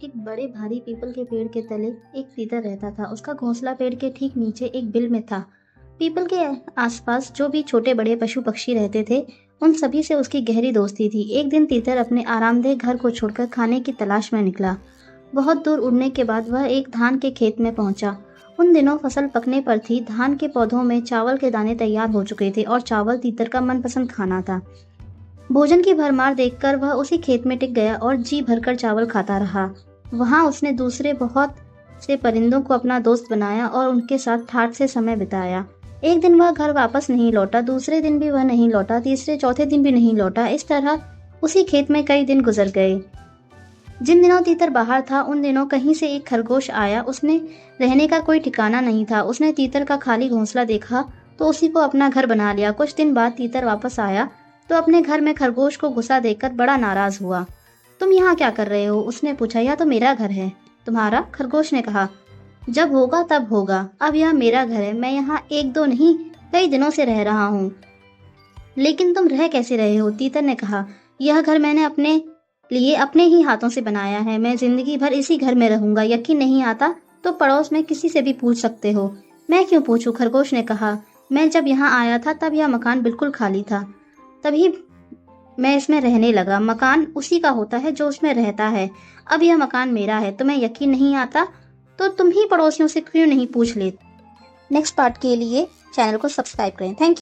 एक बड़े भारी पीपल के पेड़ के तले एक तीतर रहता था। उसका घोंसला पेड़ के ठीक नीचे एक बिल में था। पीपल के आसपास जो भी छोटे बड़े पशु पक्षी रहते थे, उन सभी से उसकी गहरी दोस्ती थी। एक दिन तीतर अपने आरामदेह घर को छोड़कर खाने की तलाश में निकला। बहुत दूर उड़ने के बाद वह एक धान के खेत में पहुंचा। उन दिनों फसल पकने पर थी। धान के पौधों में चावल के दाने तैयार हो चुके थे और चावल तीतर का मनपसंद खाना था। भोजन की भरमार देखकर वह उसी खेत में टिक गया और जी भरकर चावल खाता रहा। वहां उसने दूसरे बहुत से परिंदों को अपना दोस्त बनाया और उनके साथ ठाठ से समय बिताया। एक दिन वह घर वापस नहीं लौटा, दूसरे दिन भी वह नहीं लौटा, तीसरे चौथे दिन भी नहीं लौटा। इस तरह उसी खेत में कई दिन गुजर गए। जिन दिनों तीतर बाहर था, उन दिनों कहीं से एक खरगोश आया। उसने रहने का कोई ठिकाना नहीं था। उसने तीतर का खाली घोंसला देखा तो उसी को अपना घर बना लिया। कुछ दिन बाद तीतर वापस आया तो अपने घर में खरगोश को घुसा देखकर बड़ा नाराज हुआ। तुम यहाँ क्या कर रहे हो? उसने पूछा। यह तो मेरा घर है। तुम्हारा? खरगोश ने कहा। जब होगा तब होगा, अब यह मेरा घर है। मैं यहाँ एक दो नहीं, कई दिनों से रह रहा हूँ। लेकिन तुम रह कैसे रहे हो? तीतर ने कहा। यह घर मैंने अपने लिए अपने ही हाथों से बनाया है। मैं जिंदगी भर इसी घर में रहूंगा। यकीन नहीं आता तो पड़ोस में किसी से भी पूछ सकते हो। मैं क्यों पूछूं? खरगोश ने कहा। मैं जब यहाँ आया था तब यह मकान बिल्कुल खाली था, तभी मैं इसमें रहने लगा। मकान उसी का होता है जो उसमें रहता है। अब यह मकान मेरा है। तुम्हें यकीन नहीं आता तो तुम ही पड़ोसियों से क्यों नहीं पूछ ले। नेक्स्ट पार्ट के लिए चैनल को सब्सक्राइब करें। Thank you.